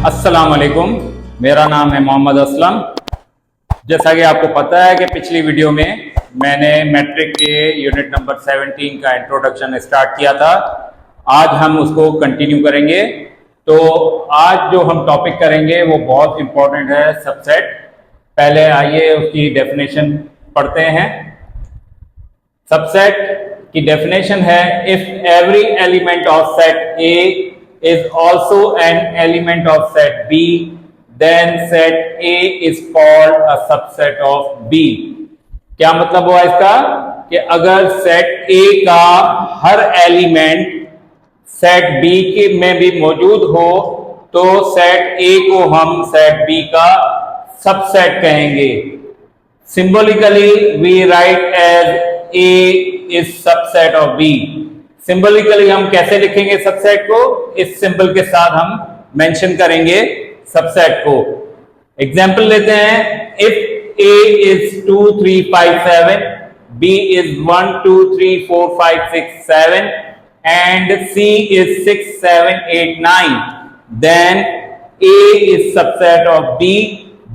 अस्सलाम वालेकुम, मेरा नाम है मोहम्मद असलम। जैसा कि आपको पता है कि पिछली वीडियो में मैंने मैट्रिक के यूनिट नंबर 17 का इंट्रोडक्शन स्टार्ट किया था। आज हम उसको कंटिन्यू करेंगे। तो आज जो हम टॉपिक करेंगे वो बहुत इंपॉर्टेंट है, सबसेट। पहले आइए उसकी डेफिनेशन पढ़ते हैं। सबसेट की डेफिनेशन है, if every element of set A is also an element of set B, then set A is called a subset of B। क्या मतलब हुआ इसका कि अगर सेट A का हर एलिमेंट सेट B के में भी मौजूद हो तो सेट A को हम सेट B का सबसेट कहेंगे। Symbolically we write as A is subset of B। Symbolically हम कैसे लिखेंगे सबसेट को? इस सिंबल के साथ हम मेंशन करेंगे सबसेट को। एग्जांपल लेते हैं, if A is 2 3 5 7, B is 1 2 3 4 5 6 7 and C is 6 7 8 9, then A is subset of B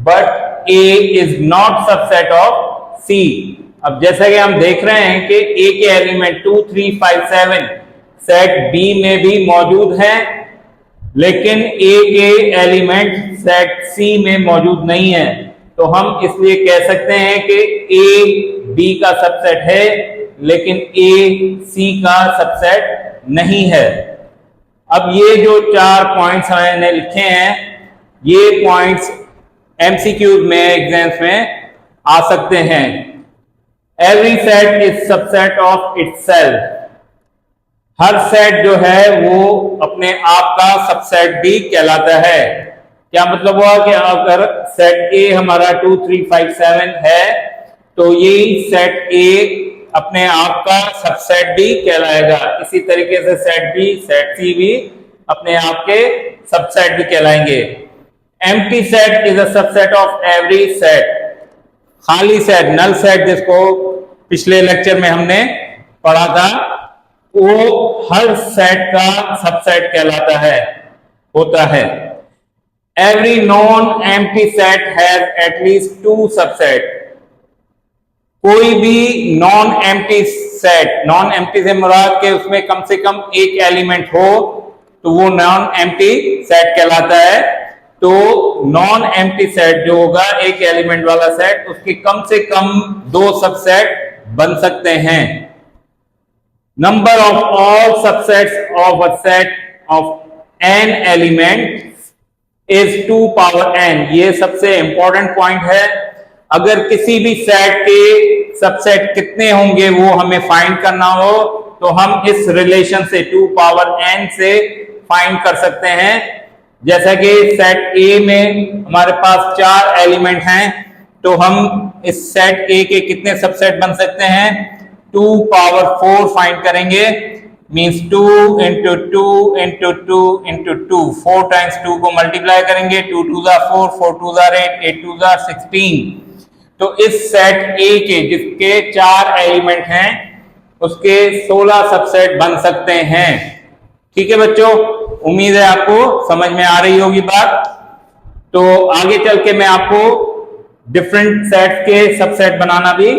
but A is not subset of C। अब जैसा कि हम देख रहे हैं कि A के एलिमेंट 2 3 5 7 सेट B में भी मौजूद हैं, लेकिन A के एलिमेंट सेट C में मौजूद नहीं है। तो हम इसलिए कह सकते हैं कि A B का सबसेट है लेकिन A C का सबसेट नहीं है। अब ये जो 4 पॉइंट्स मैंने लिखे हैं, ये पॉइंट्स MCQ में एग्जाम्स में आ सकते हैं। Every set is subset of itself। Her set जो है वो अपने आप का सबसेट भी कहलाता है। क्या मतलब हुआ कि अगर सेट A हमारा 2 3 5 7 है तो यही सेट A अपने आप का सबसेट भी कहलाएगा। इसी तरीके से सेट B सेट C भी अपने आप के सबसेट भी कहलाएंगे। Empty set is a subset of every set. खाली सेट, नल सेट, जिसको पिछले लेक्चर में हमने पढ़ा था, वो हर सेट का सबसेट कहलाता है, होता है। Every non empty set has at least 2 subset. कोई भी non empty set, non empty से मुराद के उसमें कम से कम एक एलिमेंट हो तो वो नॉन एम्प्टी सेट कहलाता है। तो नॉन एम्प्टी सेट जो होगा, एक एलिमेंट वाला सेट, उसके कम से कम 2 सबसेट बन सकते हैं। Number of all subsets of a set of n elements is 2 power n। ये सबसे इंपॉर्टेंट पॉइंट है। अगर किसी भी सेट के सबसेट कितने होंगे वो हमें फाइंड करना हो तो हम इस रिलेशन से 2 पावर n से फाइंड कर सकते हैं। जैसा कि सेट A में हमारे पास 4 एलिमेंट हैं तो हम इस सेट A के कितने सबसेट बन सकते हैं? 2 पावर 4 फाइंड करेंगे। Means 2 into 2 into 2 into 2, 4 times 2 को मल्टीप्लाई करेंगे। 2 2 4, 4 2 8, 8 2 16। तो इस सेट A के जिसके 4 एलिमेंट हैं उसके 16 सबसेट बन सकते हैं। ठीक है बच्चों, उम्मीद है आपको समझ में आ रही होगी बात। तो आगे चल के मैं आपको डिफरेंट सेट के सबसेट बनाना भी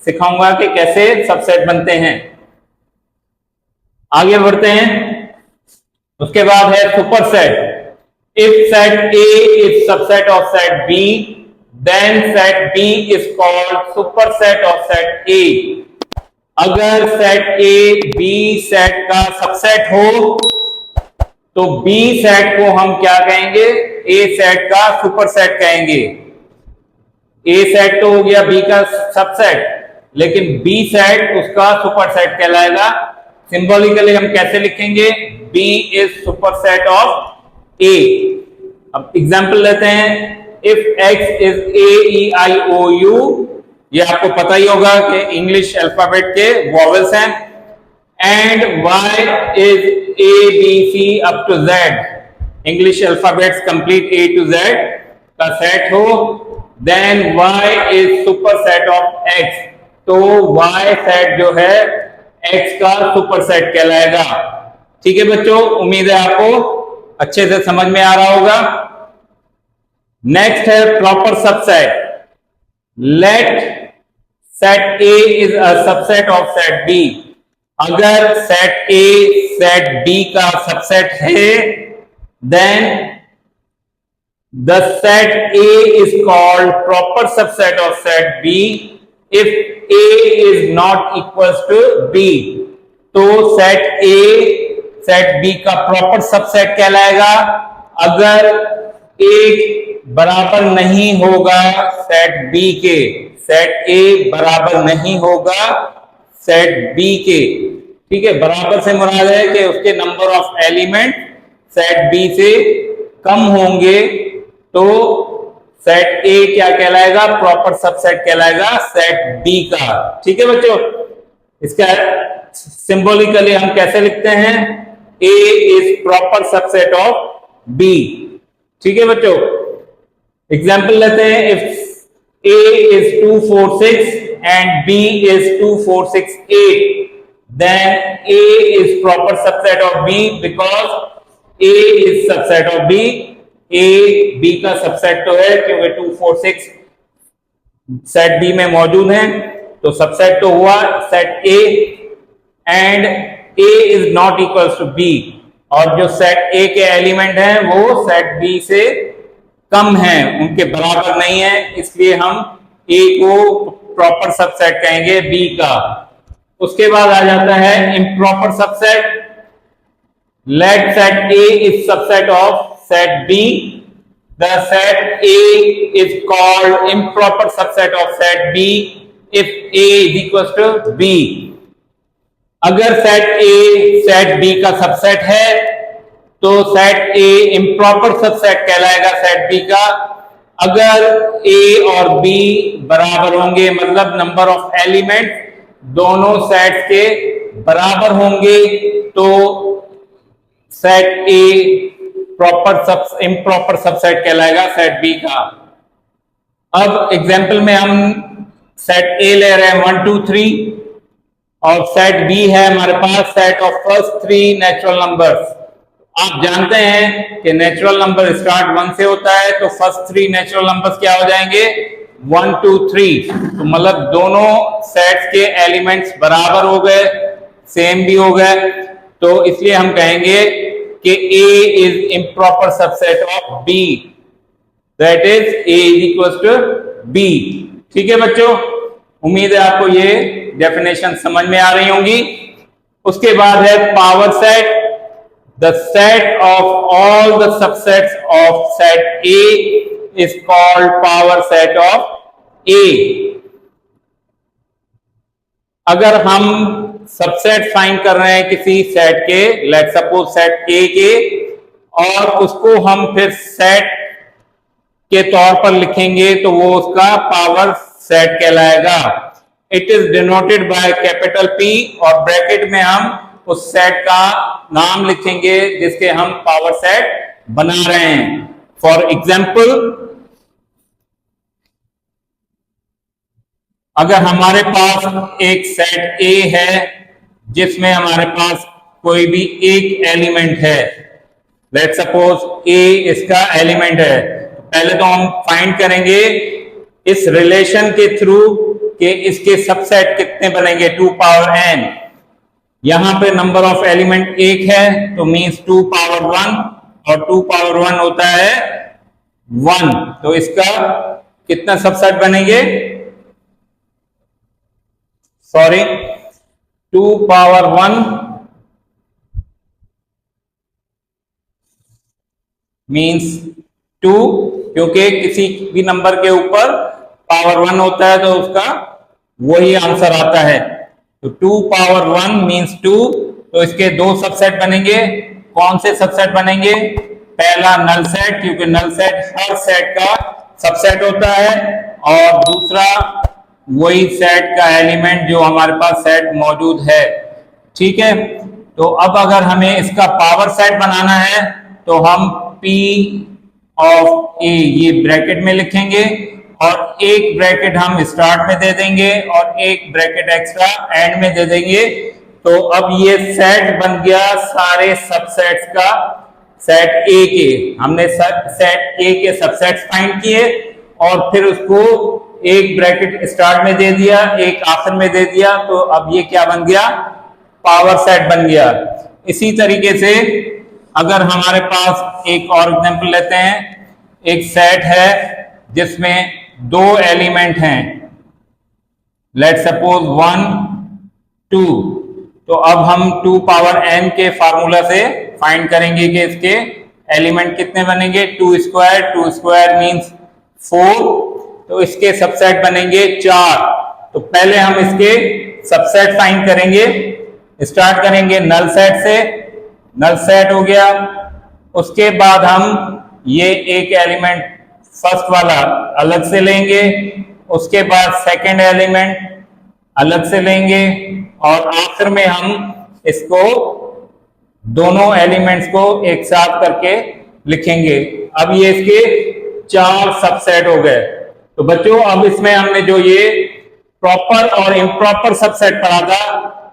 सिखाऊंगा कि कैसे सबसेट बनते हैं। आगे बढ़ते हैं। उसके बाद है superset. If set A is subset of set B, then set B is called superset of set A। अगर सेट A B सेट का सबसेट हो तो B सेट को हम क्या कहेंगे? A सेट का सुपरसेट कहेंगे। A सेट तो हो गया B का सबसेट, लेकिन B सेट उसका सुपरसेट कहलाएगा। सिंबॉलिकली हम कैसे लिखेंगे? B is superset of A। अब एग्जांपल लेते हैं। इफ X इज AEIOU, ये आपको पता ही होगा कि इंग्लिश अल्फाबेट के वॉवेल्स हैं। And Y is ABC up to Z, English alphabets complete A to Z का सेट हो, then Y is superset of X। तो Y सेट जो है X का सुपरसेट कहलाएगा। ठीक है बच्चों, उम्मीद है आपको अच्छे से समझ में आ रहा होगा। नेक्स्ट है proper subset. Let set A is a subset of set B. अगर सेट ए सेट बी का सबसेट है, then the set A is called proper subset of set B if A is not equal to B. तो set A set B का proper subset कहलाएगा अगर A बराबर नहीं होगा सेट बी के। सेट ए बराबर नहीं होगा सेट बी के। ठीक है, बराबर से मुराद है कि उसके number of element set B से कम होंगे, तो सेट ए क्या कहलाएगा? प्रॉपर सबसेट कहलाएगा सेट बी का। ठीक है बच्चों, इसका सिंबॉलिकली हम कैसे लिखते हैं? A is proper subset of B. ठीक है बच्चों, एग्जाम्पल लेते हैं। If A is 2 4 6 and B is 2 4 6 8, then A is proper subset of B because A is subset of B. A B का सबसेट तो है क्योंकि 2 4 6 सेट B में मौजूद है, तो सबसेट तो हुआ set A and A is not equals to B। और जो सेट A के एलिमेंट हैं वो सेट B से कम हैं, उनके बराबर नहीं है, इसलिए हम A को प्रॉपर सबसेट कहेंगे B का। उसके बाद आ जाता है improper subset. Let set A is subset of set B, the set A is called improper subset of set B if A is equal to B. अगर सेट ए सेट बी का subset है तो set A improper subset कहलाएगा set B का अगर A और B बराबर होंगे, मतलब नंबर ऑफ एलिमेंट दोनों सेट्स के बराबर होंगे, तो set A proper improper subset कहलाएगा सेट बी का। अब एग्जांपल में हम सेट ए ले रहे हैं 1 2 3 और सेट बी है हमारे पास set of first 3 natural numbers. आप जानते हैं कि नेचुरल नंबर स्टार्ट 1 से होता है, तो फर्स्ट 3 नेचुरल नंबर्स क्या हो जाएंगे? 1 2 3। तो मतलब दोनों सेट्स के एलिमेंट्स बराबर हो गए, सेम भी हो गए, तो इसलिए हम कहेंगे कि A is improper subset of B, that is A is equal to B। ठीक है बच्चों, उम्मीद है आपको ये डेफिनेशन समझ में आ रही होंगी। उसके बाद है power set. The set of all the subsets of set A is called power set of A। अगर हम सबसेट फाइंड कर रहे हैं किसी सेट के, लेट सपोज सेट A के, और उसको हम फिर सेट के तौर पर लिखेंगे तो वो उसका पावर सेट कहलाएगा। It is denoted by capital P और ब्रैकेट में हम उस सेट का नाम लिखेंगे जिसके हम पावर सेट बना रहे हैं। फॉर एग्जाम्पल, अगर हमारे पास एक सेट A है जिसमें हमारे पास कोई भी एक एलिमेंट है, लेट सपोज A इसका एलिमेंट है, पहले तो हम फाइंड करेंगे इस रिलेशन के थ्रू कि इसके सबसेट कितने बनेंगे, 2 पावर n। यहां पे नंबर ऑफ एलिमेंट 1 है तो मींस 2 पावर 1 और 2 पावर 1 होता है 1, तो इसका कितना सबसेट बनेंगे? सॉरी, 2 पावर 1 मींस 2, क्योंकि किसी भी नंबर के ऊपर पावर 1 होता है तो उसका वही आंसर आता है। तो 2 पावर 1 मींस 2, तो इसके 2 सबसेट बनेंगे। कौन से सबसेट बनेंगे? पहला नल सेट, क्योंकि नल सेट हर सेट का सबसेट होता है, और दूसरा वही सेट का एलिमेंट जो हमारे पास सेट मौजूद है। ठीक है, तो अब अगर हमें इसका पावर सेट बनाना है तो हम P ऑफ A ये ब्रैकेट में लिखेंगे और एक ब्रैकेट हम स्टार्ट में दे देंगे और एक ब्रैकेट एक्स्ट्रा एंड में दे देंगे। तो अब ये सेट बन गया सारे सबसेट्स का सेट ए के, हमने सेट ए के सबसेट्स फाइंड किए और फिर उसको एक ब्रैकेट स्टार्ट में दे दिया, एक आखिर में दे दिया, तो अब ये क्या बन गया, पावर सेट बन गया। इसी तरीके से अगर हमारे पास एक और एग्जांपल लेते हैं, एक सेट है जिसमें दो एलिमेंट हैं, लेट सपोज 1 2, तो अब हम 2 पावर n के फार्मूला से फाइंड करेंगे कि इसके एलिमेंट कितने बनेंगे, 2 स्क्वायर मींस 4, तो इसके सबसेट बनेंगे 4। तो पहले हम इसके सबसेट फाइंड करेंगे, स्टार्ट करेंगे नल सेट से, नल सेट हो गया। उसके बाद हम ये एक एलिमेंट फर्स्ट वाला अलग से लेंगे, उसके बाद सेकंड एलिमेंट अलग से लेंगे और आखिर में हम इसको दोनों एलिमेंट्स को एक साथ करके लिखेंगे। अब ये इसके 4 सबसेट हो गए। तो बच्चों अब इसमें हमने जो ये प्रॉपर और इम्प्रॉपर सबसेट पढ़ा था,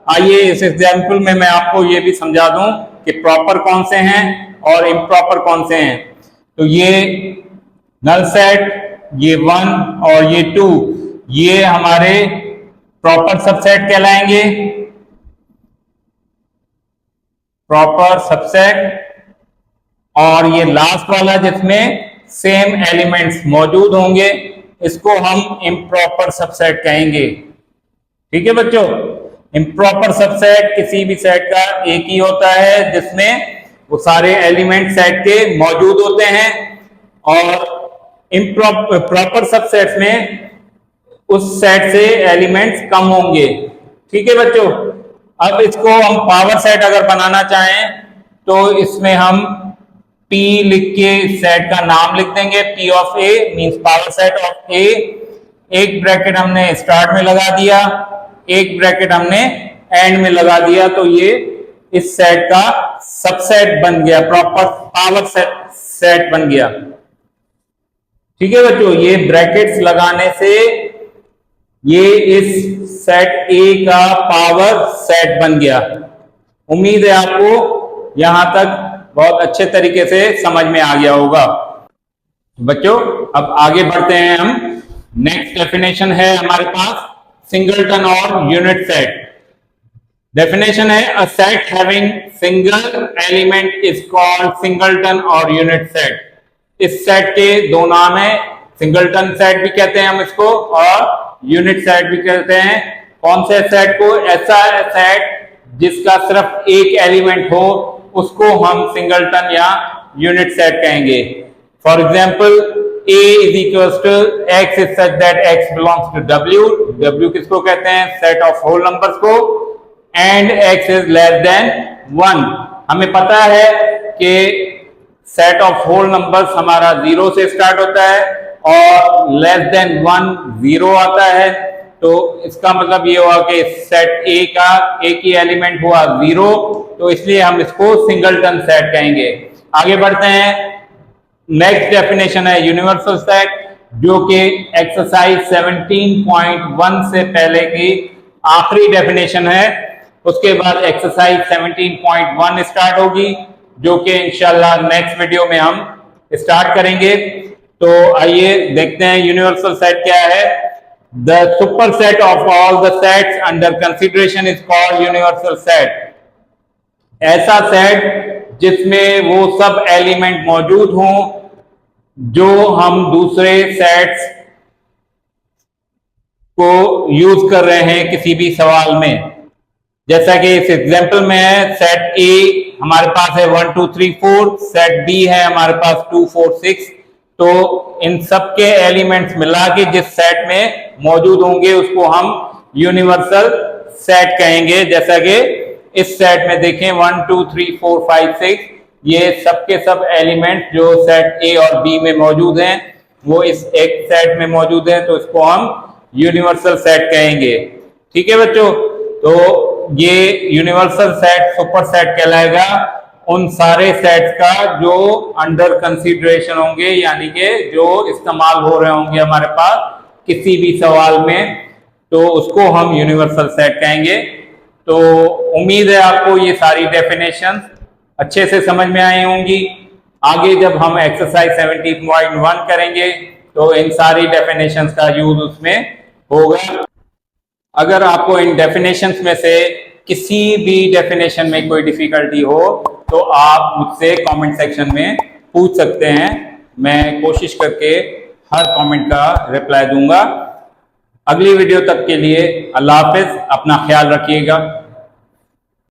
आइए इस एग्जाम्पल में मैं आपको ये भी समझा दूं कि प्रॉपर कौन से हैं और इम्प्रॉपर कौन से हैं। तो ये नल सेट, ये 1 और ये 2, ये हमारे प्रॉपर सबसेट कहलाएंगे, प्रॉपर सबसेट। और ये लास्ट वाला जिसमें सेम एलिमेंट्स मौजूद होंगे, इसको हम इम्प्रॉपर सबसेट कहेंगे। ठीक है बच्चों, इम्प्रॉपर सबसेट किसी भी सेट का एक ही होता है जिसमें वो सारे एलिमेंट सेट के मौजूद होते हैं, और प्रॉपर सबसेट में उस सेट से एलिमेंट्स कम होंगे। ठीक है बच्चों, अब इसको हम पावर सेट अगर बनाना चाहें तो इसमें हम P लिख के सेट का नाम लिख देंगे, P of A means power set of A। एक ब्रैकेट हमने स्टार्ट में लगा दिया, एक ब्रैकेट हमने एंड में लगा दिया, तो ये इस सेट का सबसेट बन गया, प्रॉपर पावर सेट बन गया। ठीक है बच्चों, ये ब्रैकेट्स लगाने से ये इस सेट A का पावर सेट बन गया। उम्मीद है आपको यहां तक बहुत अच्छे तरीके से समझ में आ गया होगा। बच्चों अब आगे बढ़ते हैं हम। नेक्स्ट डेफिनेशन है हमारे पास सिंगलटन और यूनिट सेट। डेफिनेशन है a set having single element is called singleton और यूनिट सेट। इस सेट के दो नाम है, सिंगलटन सेट भी कहते हैं हम इसको और यूनिट सेट भी कहते हैं। कौन से सेट को? ऐसा सेट जिसका सिर्फ एक एलिमेंट हो उसको हम सिंगलटन या यूनिट सेट कहेंगे। For example A is equals to X is such that X belongs to W। W किसको कहते हैं? सेट ऑफ होल नंबर्स को। And X is less than 1। हमें पता है कि सेट ऑफ होल नंबर्स हमारा 0 से स्टार्ट होता है और लेस देन 1 0 आता है, तो इसका मतलब ये हुआ कि सेट A का एक ही एलिमेंट हुआ 0, तो इसलिए हम इसको सिंगलटन सेट कहेंगे। आगे बढ़ते हैं। नेक्स्ट डेफिनेशन है यूनिवर्सल सेट, जो कि एक्सरसाइज 17.1 से पहले की आखिरी डेफिनेशन है। उसके बाद एक्सरसाइज 17.1 स्टार्ट होगी, जो कि इंशाल्लाह नेक्स्ट वीडियो में हम स्टार्ट करेंगे। तो आइए देखते हैं यूनिवर्सल सेट क्या है। The super set of all the sets under consideration is called universal set. ऐसा सेट जिसमें वो सब एलिमेंट मौजूद हों जो हम दूसरे सेट्स को यूज कर रहे हैं किसी भी सवाल में। जैसा कि इस एग्जांपल में है, सेट A हमारे पास है 1 2 3 4, सेट B है हमारे पास 2 4 6। तो इन सब के एलिमेंट्स मिला के जिस सेट में मौजूद होंगे उसको हम यूनिवर्सल सेट कहेंगे। जैसा कि इस सेट में देखें 1 2 3 4 5 6, ये सब के सब एलिमेंट जो सेट A और B में मौजूद हैं वो इस एक सेट में मौजूद हैं, तो इसको हम यूनिवर्सल सेट कहेंगे। ठीक है बच्चों, तो ये यूनिवर्सल सेट सुपर सेट कहलाएगा उन सारे सेट्स का जो अंडर कंसीडरेशन होंगे, यानी कि जो इस्तेमाल हो रहे होंगे हमारे पास किसी भी सवाल में, तो उसको हम यूनिवर्सल सेट कहेंगे। तो उम्मीद है आपको ये सारी डेफिनेशन अच्छे से समझ में आई होंगी। आगे जब हम एक्सरसाइज 70.1 करेंगे तो इन सारी डेफिनेशंस का यूज उसमें होगा। अगर आपको इन डेफिनेशंस में से किसी भी डेफिनेशन में कोई डिफिकल्टी हो तो आप मुझसे कमेंट सेक्शन में पूछ सकते हैं। मैं कोशिश करके हर कमेंट का रिप्लाई दूंगा। अगली वीडियो तक के लिए अल्लाह हाफिज, अपना ख्याल रखिएगा।